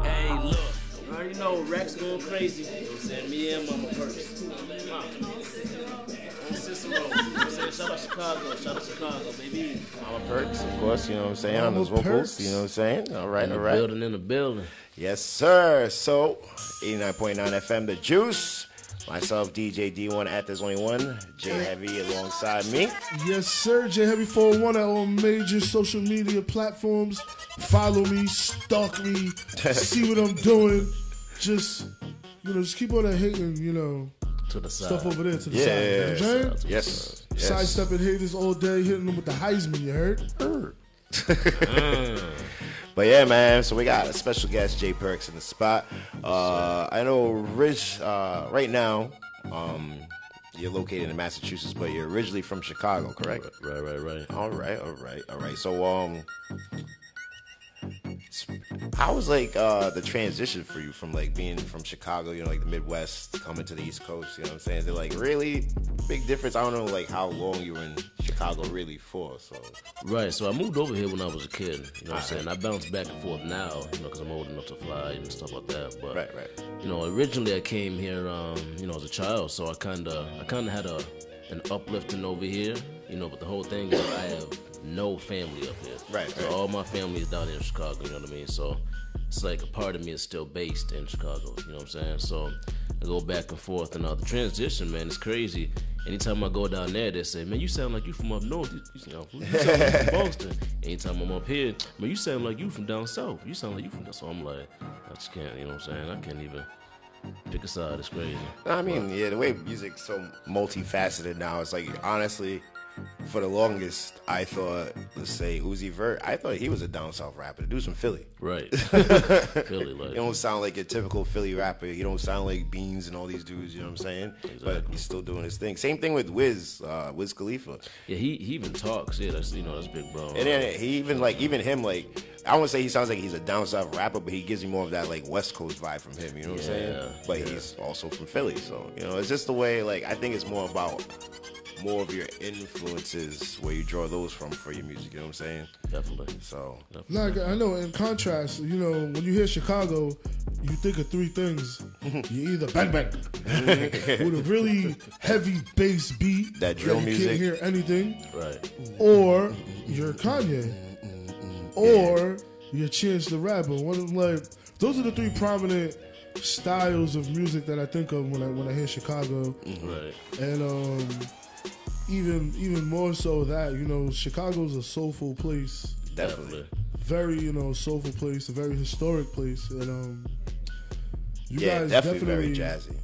Hey, look. You already know Rex going crazy. You know what I'm saying? Me and MamaPerks. On Cicero. You know what I'm saying? Shout out Chicago, baby. MamaPerks, of course, you know what I'm saying, on those vocals, you know what I'm saying? All right. In the building. Yes, sir. So, 89.9 FM, The Juice. Myself, DJ D1 at There's Only One. J.Heavy alongside me. Yes, sir. J.Heavy 401 at all major social media platforms. Follow me, stalk me, see what I'm doing. Just keep on that hating, to the side. Stuff over there to the side. You know what I'm saying? Yes. Sidestepping haters all day, hitting them with the Heisman, you heard? But yeah, man, so we got a special guest, J.Perks, in the spot. I know Rich, right now, you're located in Massachusetts, but you're originally from Chicago, correct? Right. All right. So, how was the transition for you from being from Chicago, the Midwest, coming to the East Coast? You know what I'm saying? Is there really big difference? I don't know how long you were in Chicago really for. So right. So I moved over here when I was a kid. You know what I'm saying? I bounce back and forth now, because I'm old enough to fly and stuff like that. But right. Originally I came here, as a child, so I kind of had an uplifting over here. But the whole thing is I have no family up here. Right. So all my family is down here in Chicago, you know what I mean? So it's a part of me is still based in Chicago, you know what I'm saying? So I go back and forth, and the transition, man, it's crazy. Anytime I go down there, they say, man, you sound like you from up north. You sound like you from Boston. Anytime I'm up here, man, you sound like you from down south. You sound like you from down. So I'm like, I just can't, you know what I'm saying? I can't even pick a side. It's crazy. I mean, the way music's so multifaceted now, it's honestly, for the longest, I thought, let's say, Uzi Vert, I thought he was a down south rapper. The dude's from Philly. Right. Philly, You don't sound like a typical Philly rapper. You don't sound like Beans and all these dudes, you know what I'm saying? Exactly. But he's still doing his thing. Same thing with Wiz Khalifa. Yeah, he even talks. Yeah, that's big bro. And then he even him, I won't say he sounds like he's a down south rapper, but he gives you more of that West Coast vibe from him, you know what I'm saying? But he's also from Philly, so it's just the way I think it's more about more of your influences, where you draw those from for your music, you know what I'm saying? Definitely. So I know, in contrast, when you hear Chicago, you think of three things. You either bang bang with a really heavy bass beat that drill music, you can't hear anything, right? Or you're Kanye, or you're Chance the Rapper. One of those are the three prominent styles of music that I think of when I hear Chicago, right? And even more so that Chicago's a soulful place. Definitely. Very soulful place, a very historic place, and you guys definitely very jazzy.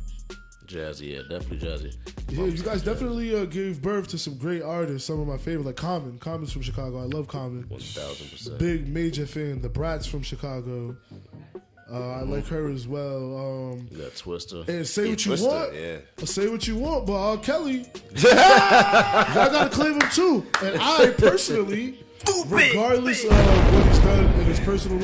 Jazzy, yeah, definitely jazzy. Yeah, you guys definitely gave birth to some great artists. Some of my favorite, like Common. Common's from Chicago. I love Common. 1000%. Big major fan. The Brat's from Chicago. I like her as well. You got Twister. And say what you Twister, want. yeah. Say what you want, but R. Kelly, y'all gotta claim him too. And I personally, regardless of what he's done in his personal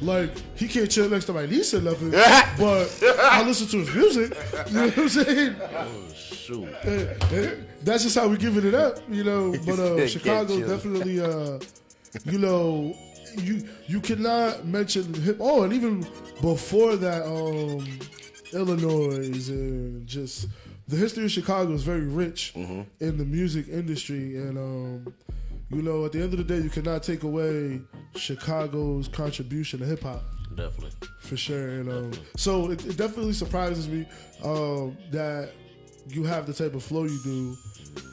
life, he can't chill next to my niece or nothing, but I listen to his music. You know what I'm saying? Oh, shoot. And that's just how we giving it up, But Chicago definitely, you cannot mention hip. Oh, and even before that, Illinois and just the history of Chicago is very rich in the music industry, and at the end of the day, you cannot take away Chicago's contribution to hip hop. Definitely, for sure. And so it definitely surprises me that you have the type of flow you do.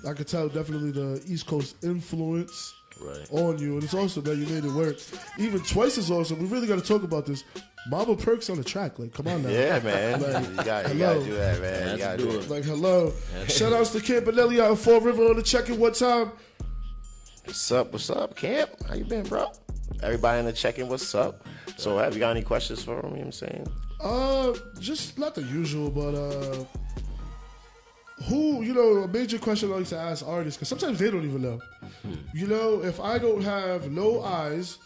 I could tell definitely the East Coast influence. Right. On you, and it's awesome that you made it work. Even twice as awesome. We really got to talk about this. MamaPerks on the track, come on now. Yeah, man. You gotta do that, man. You gotta do it. Hello. Shout outs to Campanelli out in Fall River on the check-in. What time? What's up, Camp? How you been, bro? Everybody in the check-in, what's up? So, have you got any questions for him? You know what I'm saying? Just not the usual, but who, a major question I like to ask artists, because sometimes they don't even know. If I don't have no eyes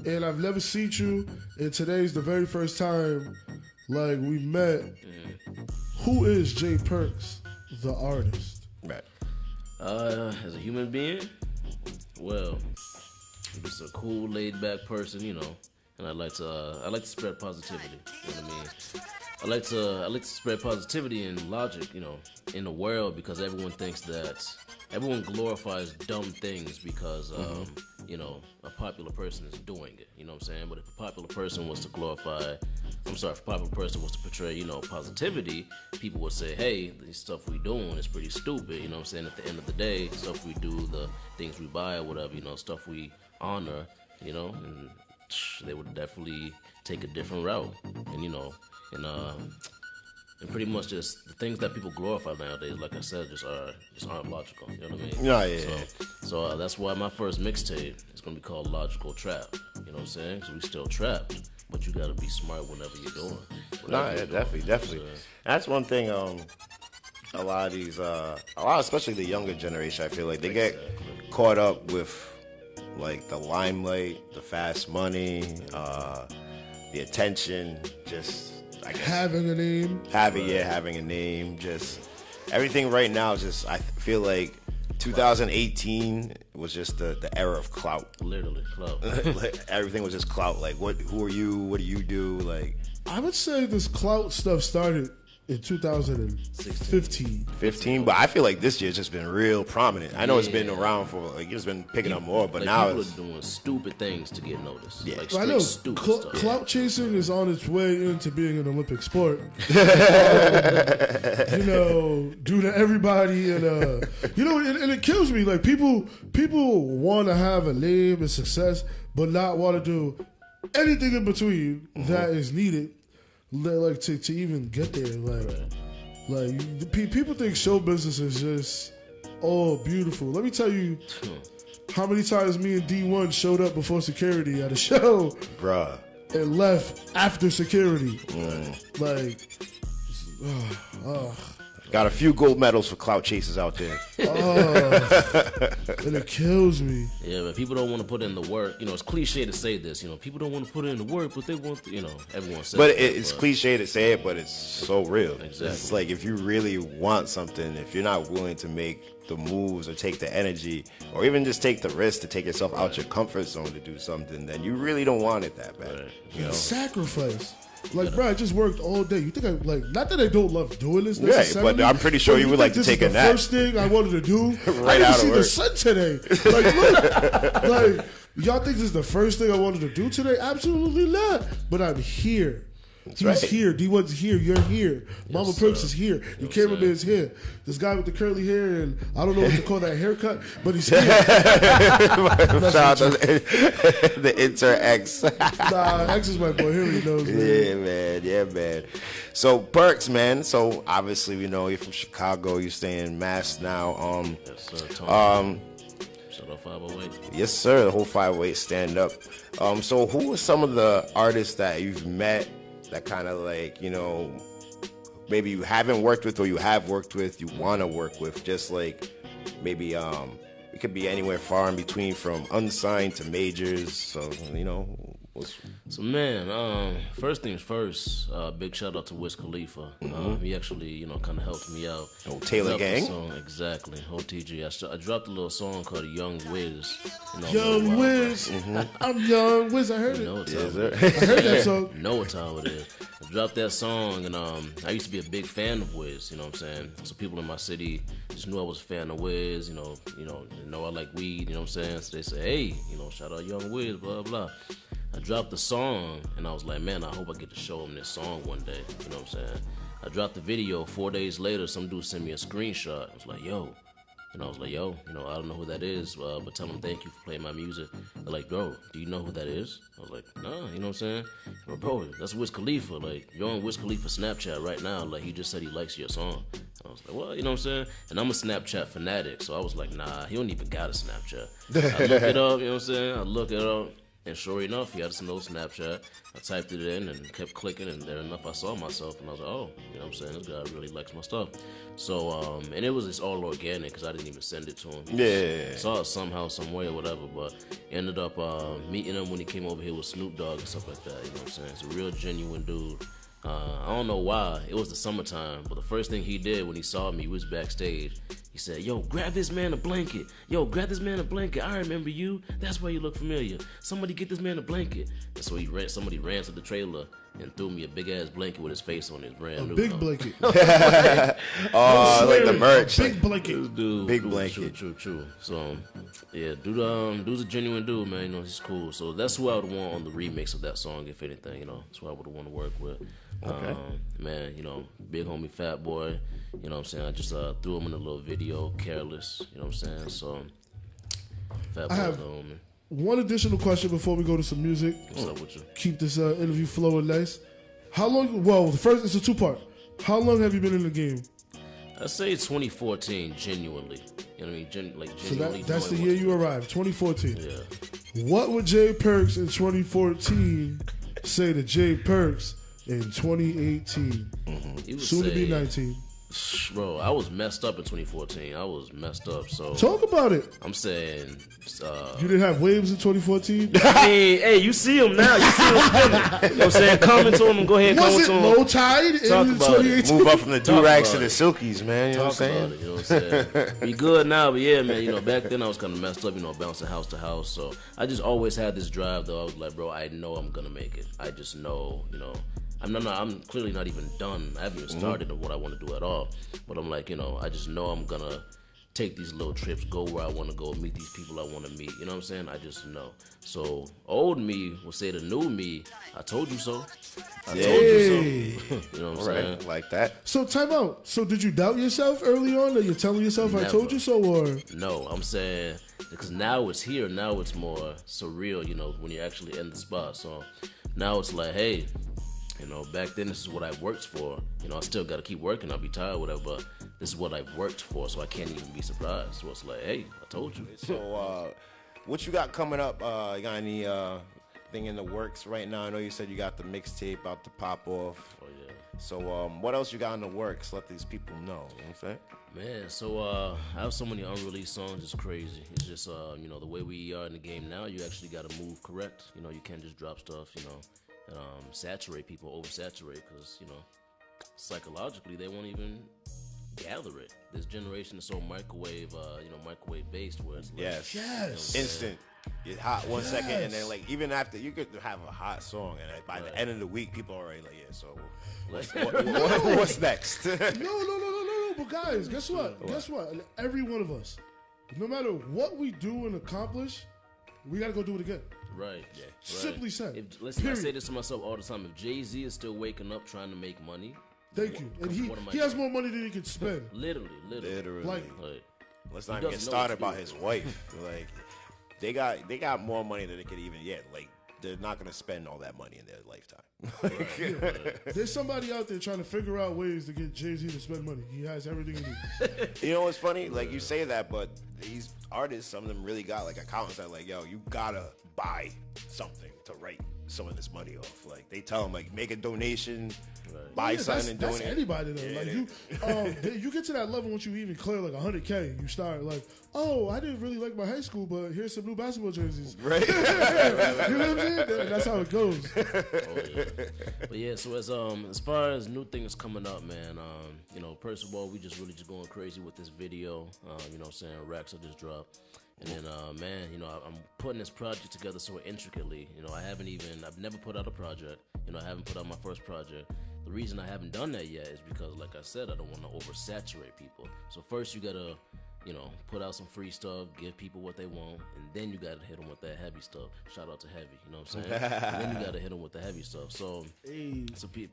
and I've never seen you, and today's the very first time we met, who is J.Perks, the artist? Right. As a human being, Well, I'm just a cool, laid-back person, you know, and I like to spread positivity. You know what I mean? I like to spread positivity and logic, you know, in the world, because everyone glorifies dumb things because you know, a popular person is doing it. You know what I'm saying? But if a popular person was to portray, you know, positivity, people would say, hey, the stuff we doing is pretty stupid. You know what I'm saying? At the end of the day, stuff we do, the things we buy or whatever, you know, stuff we honor, you know, and they would definitely take a different route. And, you know, and pretty much just the things that people glorify nowadays, like I said, just aren't logical. You know what I mean? Yeah. So that's why my first mixtape is gonna be called Logical Trap. You know what I'm saying? So we still trapped, but you gotta be smart whenever you're doing. Definitely. That's one thing. A lot, especially the younger generation, I feel like they get caught up with like the limelight, the fast money, the attention, just. I guess. Having a name. Just everything right now. Just I feel like 2018 was just the era of clout. Literally clout. Like, everything was just clout. Like, who are you? What do you do? Like, I would say this clout stuff started in 2015. But I feel like this year's just been real prominent. I know it's been around for, like, it's been picking up more, but like now people are doing stupid things to get noticed. Yeah. Like I know stupid stuff. Clout chasing is on its way into being an Olympic sport. You know, due to everybody, and you know, and it kills me. Like people want to have a name and success, but not want to do anything in between that is needed. Like to even get there, like people think show business is just beautiful. Let me tell you how many times me and D1 showed up before security at a show, bruh, and left after security. Like, got a few gold medals for clout chasers out there. And it kills me. Yeah, but people don't want to put in the work. You know, it's cliche to say this. You know, people don't want to put in the work, but they want. You know, everyone says. But it's cliche to say it, but it's so real. Exactly. It's like if you really want something, if you're not willing to make the moves or take the energy, or even just take the risk to take yourself out your comfort zone to do something, then you really don't want it that bad. Right. You know? Sacrifice. Like, bro, I just worked all day. You think I, like, not that I don't love doing this necessarily. Right, but I'm pretty sure you would like to take a nap. First thing I wanted to do. Right I out didn't of see work. the sun today. Like, look, like, y'all think this is the first thing I wanted to do today? Absolutely not. But I'm here. He's here. D1's here. You're here. MamaPerks is here. Your cameraman is here. This guy with the curly hair, and I don't know what to call that haircut, but he's here. Shout out to the Inter X. Nah, X is my boy. Here he knows, man. Yeah, man. So, Perks, man. So, obviously, we know you're from Chicago. You stay in Mass now. Yes, sir. Tony. Shout out 508. Yes, sir. The whole 508 stand up. So, who are some of the artists that you've met that kind of like, you know, maybe you haven't worked with or you have worked with, you want to work with, just like maybe it could be anywhere far in between from unsigned to majors. So, you know. So, man, first things first, big shout out to Wiz Khalifa. He actually, you know, kind of helped me out. Oh, Taylor Gang? Song, exactly. OTG. I dropped a little song called Young Wiz. You know, Young Wiz. I'm Young Wiz. I heard it. Know what Yes, time sir. it is. I heard that song. Know what time it is. I dropped that song, and I used to be a big fan of Wiz, you know what I'm saying? So people in my city just knew I was a fan of Wiz, you know I like weed, you know what I'm saying? So they say, hey, you know, shout out Young Wiz, blah, blah. I dropped the song, and I was like, man, I hope I get to show him this song one day, you know what I'm saying? I dropped the video. 4 days later, some dude sent me a screenshot. I was like, yo. And I was like, yo, you know, I don't know who that is, but tell him thank you for playing my music. They're like, bro, do you know who that is? I was like, nah, you know what I'm saying? Like, bro, that's Wiz Khalifa. Like, you're on Wiz Khalifa Snapchat right now. Like, he just said he likes your song. I was like, well, you know what I'm saying? And I'm a Snapchat fanatic, so I was like, nah, he don't even got a Snapchat. I look it up, you know what I'm saying? I look it up. And sure enough, he had some old Snapchat. I typed it in and kept clicking, and there enough I saw myself, and I was like, oh, you know what I'm saying? This guy really likes my stuff. So, and it was just all organic because I didn't even send it to him. Yeah. Saw it somehow, some way, or whatever, but ended up meeting him when he came over here with Snoop Dogg and stuff like that, you know what I'm saying? It's a real genuine dude. I don't know why. It was the summertime, but the first thing he did when he saw me, he was backstage. He said, yo, grab this man a blanket. Yo, grab this man a blanket. I remember you. That's why you look familiar. Somebody get this man a blanket. And so somebody ran to the trailer and threw me a big-ass blanket with his face on it. Brand new. Big blanket. Oh, like the merch. Big blanket. Big blanket. True. So, yeah, dude's a genuine dude, man. You know, he's cool. So that's who I would want on the remix of that song, if anything. You know, that's who I would want to work with. Okay. Man, you know, big homie Fat Boy. You know what I'm saying? I just threw him in a little video, Careless. You know what I'm saying? So, Fat Boy, homie. One additional question before we go to some music. What's up with you? Keep this interview flowing nice. How long? Well, the first it's a two-part. How long have you been in the game? I say 2014, genuinely. You know what I mean? Genuinely. So that's the year you arrived, 2014. Yeah. What would J.Perks in 2014 say to J.Perks in 2018? Soon to be 19. Bro, I was messed up in 2014. I was messed up. So talk about it. I'm saying, you didn't have waves in 2014. Hey, you see him now. You see him spinning. You know what I'm saying? Comment to him. Go ahead. Was it low tide in 2018? Move up from the do-rags to the silkies, man. You know what I'm saying? You know what I'm saying? Be good now, but yeah, man. You know, back then I was kind of messed up. You know, bouncing house to house. So I just always had this drive, though. I was like, bro, I know I'm gonna make it. I just know, you know. I'm clearly not even done. I haven't even started on what I want to do at all. But I'm like, you know, I just know I'm gonna take these little trips, go where I want to go, meet these people I want to meet. You know what I'm saying? I just know. So old me will say to new me, I told you so. I told you so. You know what I'm saying? Like that. So time out. So did you doubt yourself early on? Or you're telling yourself I told you so? Or no, I'm saying because now it's here. Now it's more surreal. You know, when you're actually in the spot. So now it's like, hey. You know, back then this is what I worked for. You know, I still got to keep working. I'll be tired, whatever. But this is what I worked for, so I can't even be surprised. So it's like, hey, I told you. So, what you got coming up? You got any thing in the works right now? I know you said you got the mixtape about to pop off. Oh yeah. So, what else you got in the works? Let these people know. You know what I'm saying? Man, so I have so many unreleased songs. It's crazy. It's just you know, the way we are in the game now. You actually got to move correct. You know, you can't just drop stuff. You know. Saturate people, oversaturate, because you know, psychologically they won't even gather it. This generation is so microwave based, where it's like, yes, you know, instant. You're hot 1 second, and then like even after you could have a hot song, and by the end of the week, people are already like, yeah. So what's next? No. But guys, guess what? Guess what? Every one of us, no matter what we do and accomplish, we gotta go do it again. Right. Yeah. Simply said. Listen, I say this to myself all the time. If Jay-Z is still waking up trying to make money, thank you. And he has more money than he can spend. Literally. Like let's not even get started about his wife. Like they got more money than they could even like they're not gonna spend all that money in their lifetime. Right. There's somebody out there trying to figure out ways to get Jay-Z to spend money. He has everything he needs. You know what's funny? Like you say that, but these artists, some of them really got like accountants that like, yo, you gotta buy something to write some of this money off. Like they tell them like make a donation, buy something and donate. That's anybody though. Yeah, like you get to that level once you even clear like 100K, you start like, oh, I didn't really like my high school, but here's some new basketball jerseys. Right. You know what I'm saying? That's how it goes. Oh, yeah. But yeah, so as far as new things coming up, man, you know, first of all, we just going crazy with this video. You know what I'm saying? Racks I just dropped. And then, man, you know, I'm putting this project together so intricately. You know, I've never put out a project. You know, I haven't put out my first project. The reason I haven't done that yet is because, like I said, I don't want to oversaturate people. So first you got to, you know, put out some free stuff, give people what they want, and then you got to hit them with that heavy stuff. Shout out to Heavy, you know what I'm saying? And then you got to hit them with the heavy stuff. So,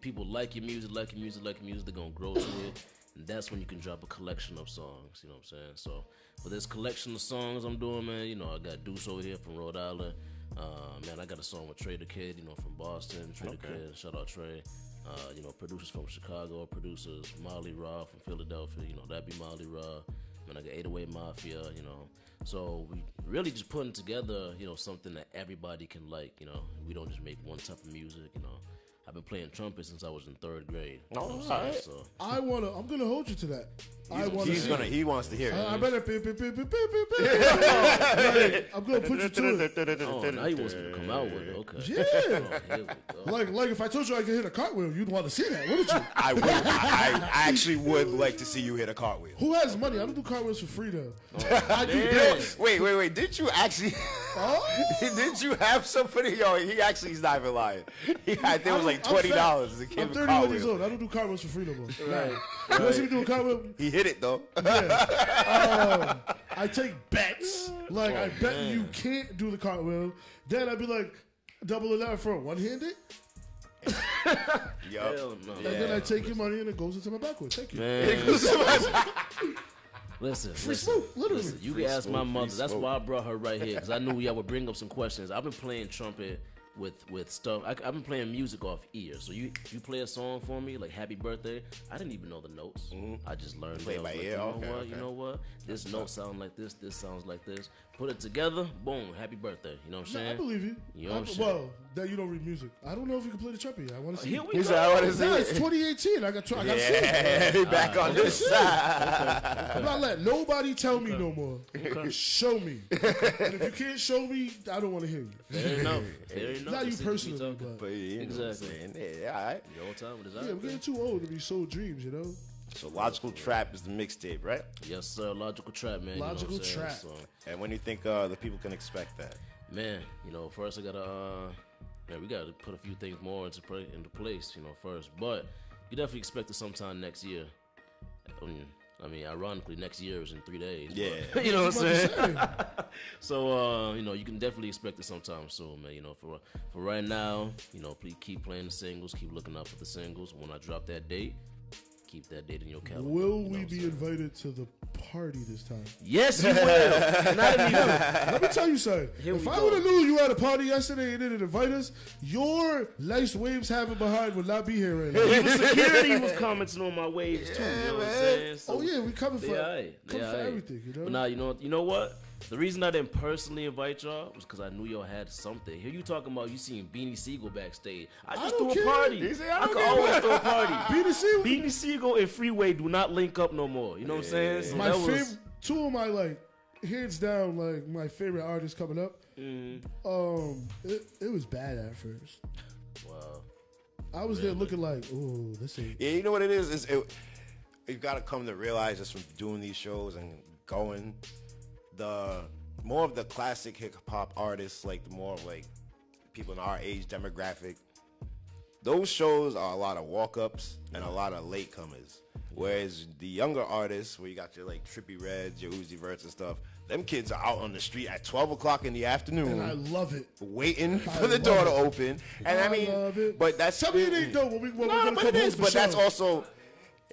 people like your music, they're going to grow to it. And that's when you can drop a collection of songs, you know what I'm saying? So, for this collection of songs I'm doing, man, you know, I got Deuce over here from Rhode Island. Man, I got a song with Trey the Kid, you know, from Boston. Trey the Kid, shout out Trey. You know, producers from Chicago, producers Molly Raw from Philadelphia, you know, that'd be Molly Raw. Man, I got 808 Mafia, you know. So, we really just putting together, you know, something that everybody can like, you know. We don't just make one type of music, you know. I've been playing trumpet since I was in 3rd grade. All right. So I'm gonna hold you to that. I want to see it. He wants to hear it. I better I'm gonna put you to it. Oh, now he wants me to come out with it. Okay. Yeah. Oh, here we go. Like if I told you I could hit a cartwheel, you'd want to see that, wouldn't you? I would. I actually would like to see you hit a cartwheel. Who has money? I don't do cartwheels for free though. I do damn. dance. Wait. Did you actually? Oh? Did you have somebody? Yo, he's not even lying. I think it was like $20 as a kid. I'm with 31 years cartwheel. old. I don't do cartwheels for free no more. Right. You want to see me do a cartwheel? He hit it though. I take bets. Like, I bet you can't do the cartwheel. Then I'd be like, double it out for a one-handed. Yup. Hell no. And then I take your money and it goes into my backwood. Thank you. Listen, Free smoke, literally. listen, you can ask my mother. That's why I brought her right here, because I knew y'all would bring up some questions. I've been playing trumpet with stuff. I've been playing music off ear. So you play a song for me, like Happy Birthday. I didn't even know the notes. I just learned Play them. by Like, ear? Okay. You know what? This note sounds like this. This sounds like this. Put it together. Boom. Happy birthday. You know what I'm No, saying? I believe you. You know what I'm saying? Well, that you don't read music. I don't know if you can play the trumpet yet. I want to see. Here it. we He go. said, I want to see Nah, it's it. 2018. I got to see it. Yeah, he back on this side. I'm not letting nobody tell me no more. Show me. And if you can't show me, I don't want to hear you. Fair enough. Fair enough. Not you Listen to me personally, talking. but But you know what I'm saying? Yeah, all right. Your old time with his yeah, I'm getting too old to be sold dreams, you know? So Logical Trap is the mixtape, right? Yes, sir. Logical Trap, man. Logical you know what I'm Trap. saying? So, And when you think the people can expect that? man, you know, first I gotta, we gotta put a few things more into place, you know, first. But you definitely expect it sometime next year. I mean, ironically, next year is in 3 days. Yeah. But, you know what I'm saying? Hey, So, you know, you can definitely expect it sometime soon, man. You know, for right now, you know, please keep playing the singles, keep looking up for the singles. When I drop that date, keep that date in your calendar. will you know we what I'm be saying? invited to the party this time? Yes, you will. Not immediately. Let me tell you something. Here If we I go. would have knew you had a party yesterday and didn't invite us, your nice waves having behind would not be here right now. Even security was commenting on my waves too. You know what I'm saying? So, Oh yeah, we coming for, They come for aight. everything, you know? But now you know what? The reason I didn't personally invite y'all was because I knew y'all had something. Here you talking about you seen Beanie Sigel backstage. I just don't threw a care. party. You say, I could always throw a party. Beanie Sigel? Beanie Sigel and Freeway do not link up no more. You know what I'm saying? So My that was- favorite, two of my like hands down like my favorite artists coming up. It was bad at first. Wow. I was there looking like, oh, this ain't. Yeah, you know what it is? You've got to come to realize just from doing these shows and going, the more of the classic hip hop artists, like the more of like people in our age demographic, those shows are a lot of walk-ups and a lot of latecomers. Whereas the younger artists, where you got your like Trippie Reds, your Uzi Verts and stuff, them kids are out on the street at 12 o'clock in the afternoon. And I love it. Waiting for the door to open. And I mean, love it. but that's... Tell me it ain't dope when we're No, gonna but come it home is. for But that's show. also...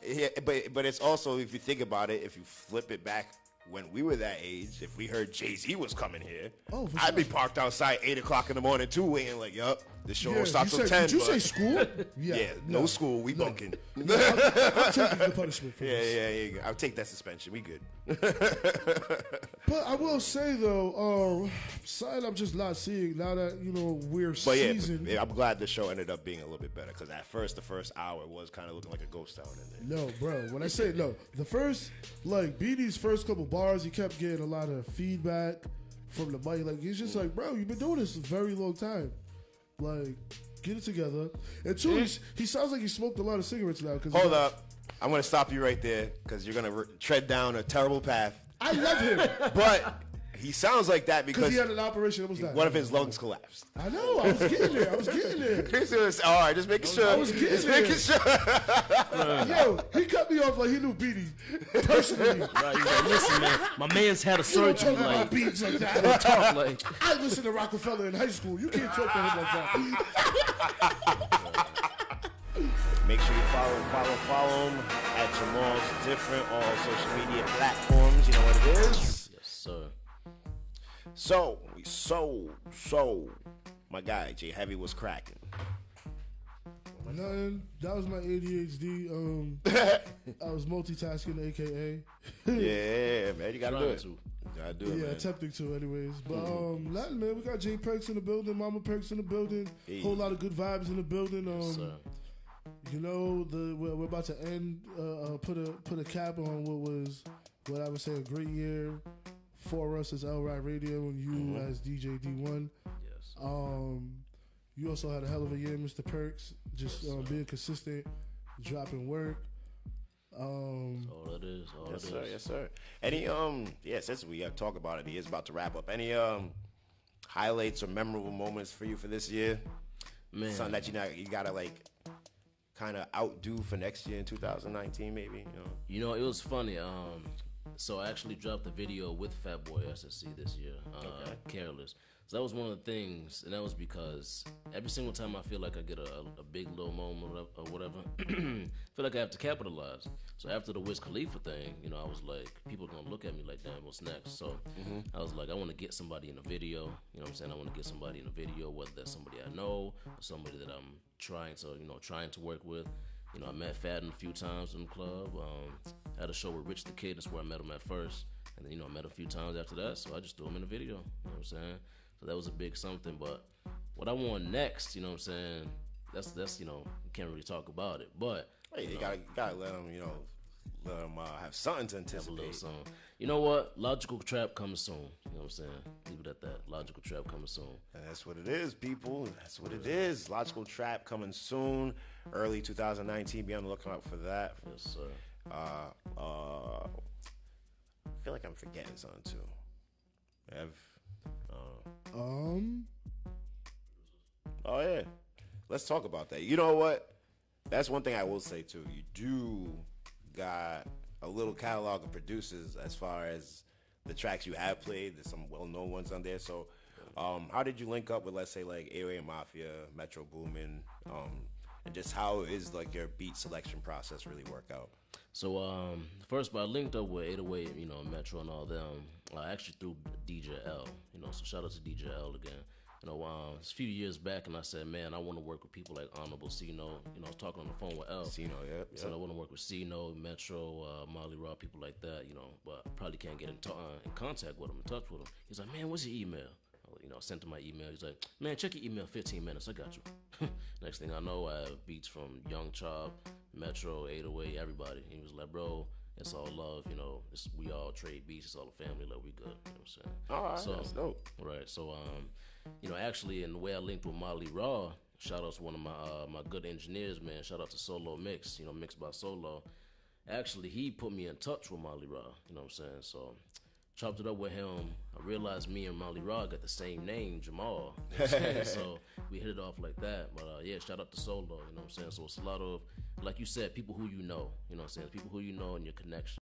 Yeah, but it's also, if you think about it, if you flip it back when we were that age, if we heard Jay-Z was coming here, Oh, for I'd be sure. parked outside 8 o'clock in the morning too, waiting like, yup, the show Yeah, don't start you till said- 10. Did you but- say school? Yeah, no school, we bunking. I'm taking the punishment for this. Yeah. I'll take that suspension. We good. But I will say though, something I'm just not seeing now that you know we're But yeah, seasoned. I'm glad the show ended up being a little bit better because at first, the first hour was kind of looking like a ghost town in there. No, bro. When I say no, the first, like Beanie's first couple bars, he kept getting a lot of feedback from the mic. Like he's just like, bro, you've been doing this a very long time. Like, get it together. And two, he sounds like he smoked a lot of cigarettes now. Cause Hold up. I'm going to stop you right there because you're going to tread down a terrible path. I love him But he sounds like that because because he had an operation that was that. one of his lungs collapsed. I know. I was getting there. All right, just making sure. I was getting Just there. making sure. Yo, he cut me off like he knew Beanie personally. Right, you like, listen, man, my man's had a You don't surgery. talk about Like, beats like that. talk like. I listened to Rockefeller in high school. You can't talk to him like that. Make sure you follow him at Jamal's Different, all social media platforms. You know what it is. Yes, sir. So, my guy, J Heavy was cracking. Nothing. That was my ADHD. I was multitasking, AKA. Yeah, man, you gotta do Trying it. to. You gotta do it, Yeah, man. attempting to, anyways. But nothing, man. We got J.Perks in the building, MamaPerks in the building. Hey. Whole lot of good vibes in the building. Sir. You know, we're about to end. Put a cap on what I would say a great year for us as L-Ride Radio and you as DJ D1. Yes. You also had a hell of a year, Mr. Perks. Just being consistent, dropping work. All it is. Yes, sir. Yes, sir. Any since we have talked about it, he is about to wrap up. Any highlights or memorable moments for you for this year? Man, something that you gotta like kind of outdo for next year in 2019, maybe. You know, it was funny. So I actually dropped the video with Fatboy SSC this year, Careless. So that was one of the things, and that was because every single time I feel like I get a big little moment or whatever, I feel like I have to capitalize. So after the Wiz Khalifa thing, you know, I was like, people are gonna look at me like, damn, what's next? So I was like, I want to get somebody in a video. You know what I'm saying? I want to get somebody in a video, whether that's somebody I know or somebody that I'm trying to work with. You know, I met Fadden a few times in the club. I had a show with Rich the Kid. That's where I met him at first. And then, you know, I met him a few times after that. So I just threw him in the video. You know what I'm saying? So that was a big something. But what I want next, you know what I'm saying, that's you know, you can't really talk about it. But hey, you gotta let them, let them have something to anticipate. Have a little song. You know what? Logical Trap coming soon. You know what I'm saying? Leave it at that. Logical Trap coming soon. And that's what it is, people. That's what it is. Logical Trap coming soon. Early 2019. Be on the lookout for that. Yes, sir. I feel like I'm forgetting something too. Oh yeah. Let's talk about that. You know what? That's one thing I will say too. You do got a little catalog of producers as far as the tracks you have played. There's some well-known ones on there. So, how did you link up with, let's say, like 808 Mafia, Metro Boomin, and just how is like your beat selection process really work out? So first, I linked up with 808, you know, Metro and all them. Actually through DJ L, you know. So shout out to DJ L again. You know, it's a few years back, and I said, man, I want to work with people like Honorable C-No. You know, I was talking on the phone with L. C-No, yeah. So I want to work with C-No, Metro, Molly Raw, people like that, you know. But I probably can't get in contact with him, in touch with him. He's like, man, what's your email? You know, I sent him my email. He's like, man, check your email 15 minutes. I got you. Next thing I know, I have beats from Young Chop, Metro, 808, everybody. He was like, bro, it's all love, you know. We all trade beats. It's all a family. Like, we good. You know what I'm saying? All right, so, that's dope. Right. So, you know, actually, in the way I linked with Molly Raw, shout out to one of my good engineers, man. Shout out to Solo Mix, you know, Mixed by Solo. Actually, he put me in touch with Molly Raw. You know what I'm saying? So, chopped it up with him. I realized me and Molly Raw got the same name, Jamal. You know what I'm saying? So we hit it off like that. But yeah, shout out to Solo. You know what I'm saying? So it's a lot of, like you said, people who you know. You know what I'm saying? People who you know and your connection.